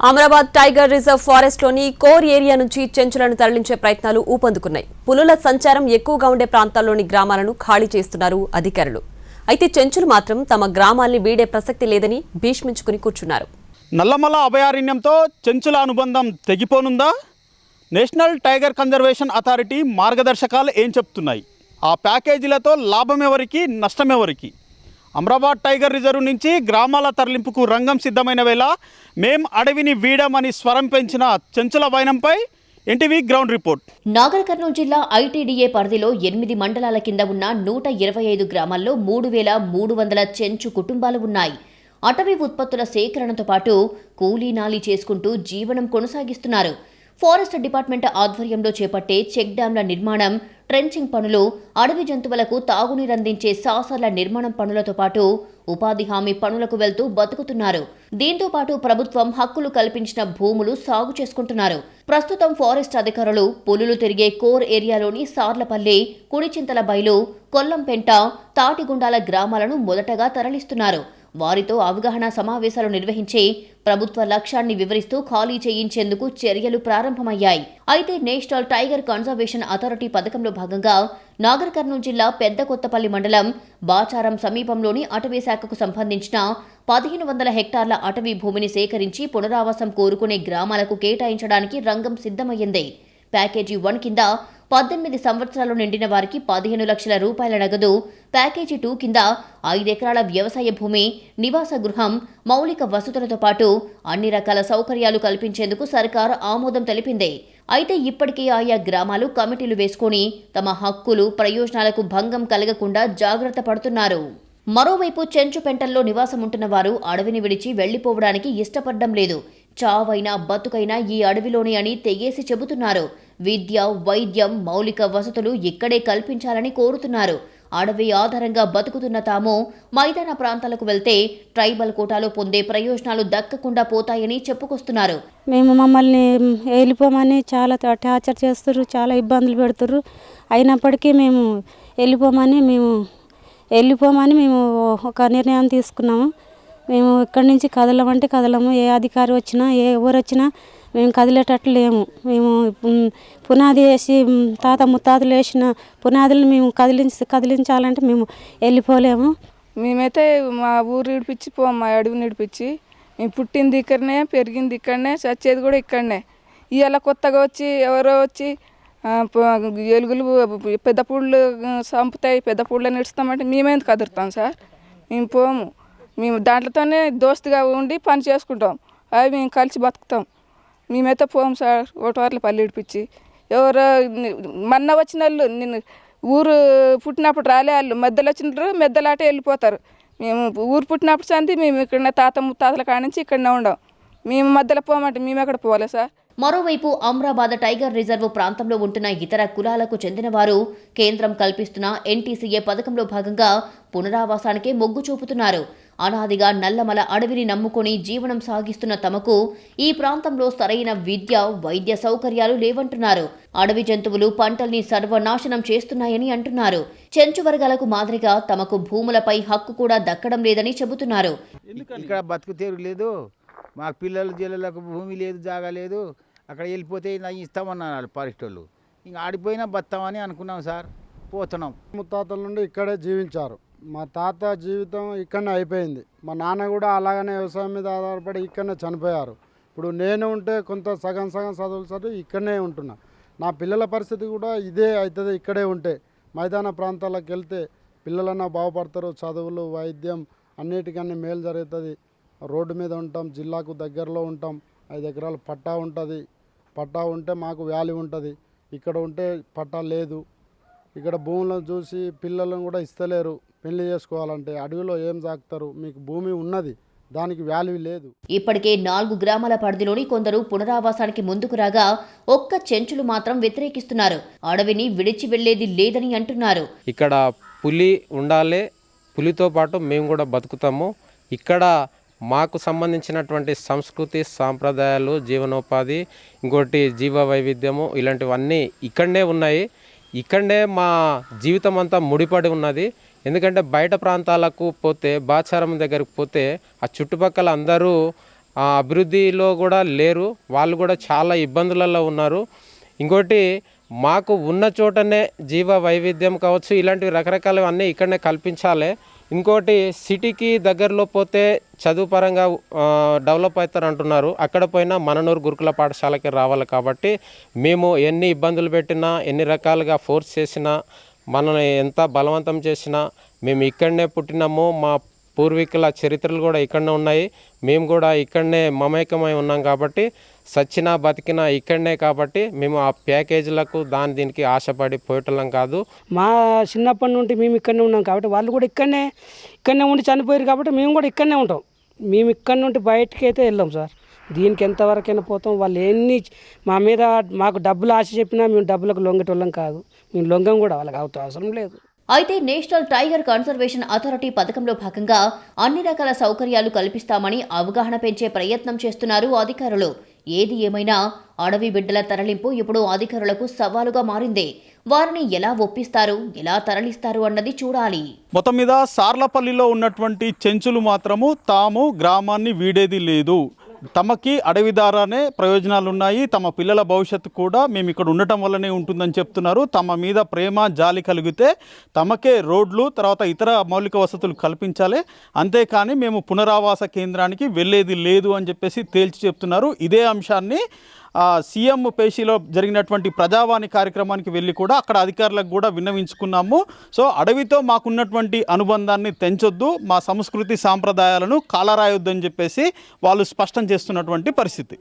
Amrabad tiger reserve forest లోని core area నుంచి చెంచులను తరలించే ప్రయత్నాలు ఊపందుకున్నాయి. పులుల సంచారం ఎక్కువగా ఉండే ప్రాంతాల్లోని గ్రామాలను ఖాళీ చేస్తున్నారు అధికారులు. అయితే చెంచులు మాత్రం తమ గ్రామాల్ని వీడే ప్రసక్తి లేదని భీష్మించుకుని కూర్చున్నారు. నల్లమల అభయారణ్యంతో చెంచుల అనుబంధం తెగిపోనుందా? నేషనల్ టైగర్ కన్జర్వేషన్ అథారిటీ మార్గదర్శకాలు ఏం చెప్తున్నాయి? ఆ ప్యాకేజీలతో లాభం ఎవరికి, నష్టం ఎవరికి? అమరాబాద్ టైగర్ రిజర్వ్ నుంచి గ్రామాల తరలింపుకు రంగం సిద్ధమైన వేళ మేం అడవిని వీడమని స్వరం పెంచిన చెంచుల వైనంపై NTV ground report. Nagar Kurnool జిల్లా ఐటీడీఏ పరిధిలో 8 మండలాల కింద ఉన్న 125 గ్రామాల్లో 3,300 చెంచు కుటుంబాలు ఉన్నాయి. అటవీ ఉత్పత్తుల సేకరణతో పాటు కూలీ నాలీ చేసుకుంటూ జీవనం కొనసాగిస్తున్నారు. ఫారెస్ట్ డిపార్ట్మెంట్ ఆధ్వర్యంలో చేపట్టే చెక్ డ్యాంల నిర్మాణం, ట్రెంచింగ్ పనులు, అడవి జంతువులకు తాగునీరందించే సాసర్ల నిర్మాణం పనులతో పాటు ఉపాధి హామీ పనులకు వెళ్తూ బతుకుతున్నారు. దీంతో పాటు ప్రభుత్వం హక్కులు కల్పించిన భూములు సాగు చేసుకుంటున్నారు. ప్రస్తుతం ఫారెస్ట్ అధికారులు పులులు తిరిగే కోర్ ఏరియాలోని సార్లపల్లి, కుడిచింతల బయలు, కొల్లంపెంట, తాటిగుండాల గ్రామాలను మొదటగా తరలిస్తున్నారు. వారితో అవగాహన సమావేశాలు నిర్వహించి ప్రభుత్వ లక్ష్యాన్ని వివరిస్తూ ఖాళీ చేయించేందుకు చర్యలు ప్రారంభమయ్యాయి. అయితే నేషనల్ టైగర్ కన్జర్వేషన్ అథారిటీ పథకంలో భాగంగా నాగర్ కర్నూలు జిల్లా పెద్ద కొత్తపల్లి మండలం బాచారం సమీపంలోని అటవీ శాఖకు సంబంధించిన 1,500 హెక్టార్ల అటవీ భూమిని సేకరించి పునరావాసం కోరుకునే గ్రామాలకు కేటాయించడానికి రంగం సిద్ధమయ్యింది. ప్యాకేజీ 1 కింద 18 సంవత్సరాలు నిండిన వారికి 15 లక్షల రూపాయల నగదు, ప్యాకేజీ 2 కింద 5 ఎకరాల వ్యవసాయ భూమి, నివాస గృహం, మౌలిక వసతులతో పాటు అన్ని రకాల సౌకర్యాలు కల్పించేందుకు సర్కారు ఆమోదం తెలిపింది. అయితే ఇప్పటికే ఆయా గ్రామాలు కమిటీలు వేసుకుని తమ హక్కులు, ప్రయోజనాలకు భంగం కలగకుండా జాగ్రత్త పడుతున్నారు. మరోవైపు చెంచు పెంటల్లో నివాసముంటున్న వారు అడవిని విడిచి వెళ్లిపోవడానికి ఇష్టపడడం లేదు. చావైనా బతుకైనా ఈ అడవిలోనే అని తెగేసి చెబుతున్నారు. విద్య, వైద్యం, మౌలిక వసతులు ఇక్కడే కల్పించాలని కోరుతున్నారు. అడవి ఆధారంగా బతుకుతున్న తాము మైదాన ప్రాంతాలకు వెళ్తే ట్రైబల్ కోటాలో పొందే ప్రయోజనాలు దక్కకుండా పోతాయని చెప్పుకొస్తున్నారు. మమ్మల్ని వెళ్ళిపోమని చాలా టార్చర్ చేస్తుర్రు, చాలా ఇబ్బందులు పెడుతుర్రు. అయినప్పటికీ మేము వెళ్ళిపోమని మేము ఒక నిర్ణయం తీసుకున్నాము. మేము ఇక్కడి నుంచి కదలమంటే కదలము. ఏ అధికారి వచ్చినా, ఎవరు వచ్చినా మేము కదిలేటట్లు లేము. మేము పునాది వేసి తాత ముత్తాతలు వేసిన పునాదులు మేము కదిలించాలంటే మేము వెళ్ళిపోలేము. మేమైతే మా ఊరు విడిపించి మా అడవి విడిపించి మేము పుట్టింది ఇక్కడనే, పెరిగింది ఇక్కడనే, చచ్చేది కూడా ఇక్కడనే. ఇవాళ కొత్తగా వచ్చి ఎవరో వచ్చి ఎలుగులు పెద్ద పూళ్ళు చంపుతాయి, పెద్ద పూళ్ళని ఇడుస్తామంటే మేమేందుకు కదురుతాం సార్? మేము పోము. మేము దాంట్లోనే దోస్తుగా ఉండి పని చేసుకుంటాం. అవి మేము కలిసి బతుకుతాం. మేమైతే పోము సార్. ఓటవర్ల పల్లి ఇడిపించి ఎవరో మొన్న వచ్చిన వాళ్ళు నేను ఊరు పుట్టినప్పుడు రాలే, వాళ్ళు మధ్యలో వచ్చినారు, మెద్దలాటే వెళ్ళిపోతారు. మేము ఊరు పుట్టినప్పుడు సంది మేము ఇక్కడ తాత ముత్తాతల కాడ నుంచి ఇక్కడనే ఉండం. మేము మధ్యలో పోమంటే మేము ఎక్కడ పోవాలి సార్? మరోవైపు అమరాబాద్ టైగర్ రిజర్వ్ ప్రాంతంలో ఉంటున్న ఇతర కులాలకు చెందిన వారు కేంద్రం కల్పిస్తున్న ఎన్టీసీఏ పథకంలో భాగంగా పునరావాసానికే మొగ్గు చూపుతున్నారు. అనాదిగా నల్లమల అడవిని నమ్ముకొని జీవనం సాగిస్తున్న తమకు ఈ ప్రాంతంలో సరైన విద్య, వైద్య సౌకర్యాలు లేవంటున్నారు. అడవి జంతువులు పంటల్ని సర్వనాశనం చేస్తున్నాయని అంటున్నారు. చెంచు వర్గాలకు మాదిరిగా తమకు భూములపై హక్కు కూడా దక్కడం లేదని చెబుతున్నారు. ఇక్కడ బతుకు తెరు లేదు, మాకు పిల్లలు జిల్లలకు భూమి లేదు, జాగా లేదు. అక్కడ వెళ్ళిపోతే ఇస్తామన్నారు ఫారెస్ట్ వాళ్ళు. ఇంకా ఆడిపోయినా బతామని అనుకున్నాం సార్. పోతున్నాం. ముత్తాతల నుండి ఇక్కడే జీవించారు. మా తాత జీవితం ఇక్కడనే అయిపోయింది. మా నాన్న కూడా అలాగనే వ్యవసాయం మీద ఆధారపడి ఇక్కడనే చనిపోయారు. ఇప్పుడు నేను ఉంటే కొంత సగం చదువులు చదివి ఇక్కడనే ఉంటున్నా. నా పిల్లల పరిస్థితి కూడా ఇదే అవుతుంది. ఇక్కడే ఉంటే మైదాన ప్రాంతాలకు వెళ్తే పిల్లలన్నా బాగుపడతారు. చదువులు, వైద్యం అన్నిటికన్నీ మేలు జరుగుతుంది. రోడ్డు మీద ఉంటాం, జిల్లాకు దగ్గరలో ఉంటాం. 5 ఎకరాల పట్టా ఉంటుంది. పట్టా ఉంటే మాకు వాల్యూ ఉంటుంది. ఇక్కడ ఉంటే పట్టా లేదు. ఇక్కడ భూములను చూసి పిల్లలను కూడా ఇస్తలేరు. పెళ్లి చేసుకోవాలంటే అడవిలో ఏం సాగుతారు? మీకు భూమి ఉన్నది, దానికి వాల్యూ లేదు. ఇప్పటికే 4 గ్రామాల పరిధిలోని కొందరు పునరావాసానికి ముందుకు రాగా ఒక్క చెంచులు మాత్రం వ్యతిరేకిస్తున్నారు. అడవిని విడిచి వెళ్లేది లేదని అంటున్నారు. ఇక్కడ పులి ఉండాలి, పులితో పాటు మేము కూడా బతుకుతాము. ఇక్కడ మాకు సంబంధించినటువంటి సంస్కృతి, సాంప్రదాయాలు, జీవనోపాధి, ఇంకోటి జీవ వైవిధ్యము, ఇలాంటివన్నీ ఇక్కడనే ఉన్నాయి. ఇక్కడనే మా జీవితం అంతా ముడిపడి ఉన్నది. ఎందుకంటే బయట ప్రాంతాలకు పోతే, బాచారం దగ్గరకు పోతే ఆ చుట్టుపక్కల అందరూ అభివృద్ధిలో కూడా లేరు. వాళ్ళు కూడా చాలా ఇబ్బందులలో ఉన్నారు. ఇంకోటి మాకు ఉన్న చోటనే జీవ వైవిధ్యం కావచ్చు, ఇలాంటివి రకరకాలవి అన్నీ ఇక్కడనే కల్పించాలి. ఇంకోటి సిటీకి దగ్గరలో పోతే చదువు పరంగా డెవలప్ అవుతారు అంటున్నారు. అక్కడ పోయినా మననూరు గురుకుల పాఠశాలకి రావాలి. కాబట్టి మేము ఎన్ని ఇబ్బందులు పెట్టినా, ఎన్ని రకాలుగా ఫోర్స్ చేసినా, మనల్ని ఎంత బలవంతం చేసినా మేము ఇక్కడనే పుట్టినాము. మా పూర్వీకుల చరిత్రలు కూడా ఇక్కడనే ఉన్నాయి. మేము కూడా ఇక్కడనే మమేకమై ఉన్నాం. కాబట్టి సచ్చినా బతికినా ఇక్కడనే. కాబట్టి మేము ఆ ప్యాకేజీలకు దీనికి ఆశపడి పోయటం కాదు. మా చిన్నప్పటి నుండి మేము ఇక్కడనే ఉన్నాం కాబట్టి వాళ్ళు కూడా ఇక్కడనే ఉండి చనిపోయారు. కాబట్టి మేము కూడా ఇక్కడనే ఉంటాం. మేము ఇక్కడ నుండి బయటికి అయితే వెళ్ళాం సార్. దీనికి ఎంతవరకైనా పోతాం. వాళ్ళు ఎన్ని మా మీద మాకు డబ్బులు ఆశ చెప్పినా మేము డబ్బులకు లొంగటోళ్ళం కాదు. మేము లొంగం కూడా వాళ్ళకి అవసరం లేదు. అయితే నేషనల్ టైగర్ కన్జర్వేషన్ అథారిటీ పథకంలో భాగంగా అన్ని రకాల సౌకర్యాలు కల్పిస్తామని అవగాహన పెంచే ప్రయత్నం చేస్తున్నారు అధికారులు. ఏది ఏమైనా అడవి బిడ్డల తరలింపు ఇప్పుడు అధికారులకు సవాలుగా మారింది. వారిని ఎలా ఒప్పిస్తారు, ఎలా తరలిస్తారు అన్నది చూడాలి. మొత్తం మీద సార్లపల్లిలో ఉన్నటువంటి చెంచులు మాత్రము తాము గ్రామాన్ని వీడేది లేదు. తమకి అడవి ద్వారానే ప్రయోజనాలు ఉన్నాయి. తమ పిల్లల భవిష్యత్తు కూడా మేము ఇక్కడ ఉండటం వల్లనే ఉంటుందని చెప్తున్నారు. తమ మీద ప్రేమ జాలి కలిగితే తమకే రోడ్లు, తర్వాత ఇతర మౌలిక వసతులు కల్పించాలి. అంతేకాని మేము పునరావాస కేంద్రానికి వెళ్ళేది లేదు అని చెప్పేసి తేల్చి చెప్తున్నారు. ఇదే అంశాన్ని సీఎం పేషీలో జరిగినటువంటి ప్రజావాణి కార్యక్రమానికి వెళ్ళి కూడా అక్కడ అధికారులకు కూడా విన్నవించుకున్నాము. సో అడవితో మాకున్నటువంటి అనుబంధాన్ని తెంచొద్దు, మా సంస్కృతి సాంప్రదాయాలను కాలరాయొద్దు అని చెప్పేసి వాళ్ళు స్పష్టం చేస్తున్నటువంటి పరిస్థితి.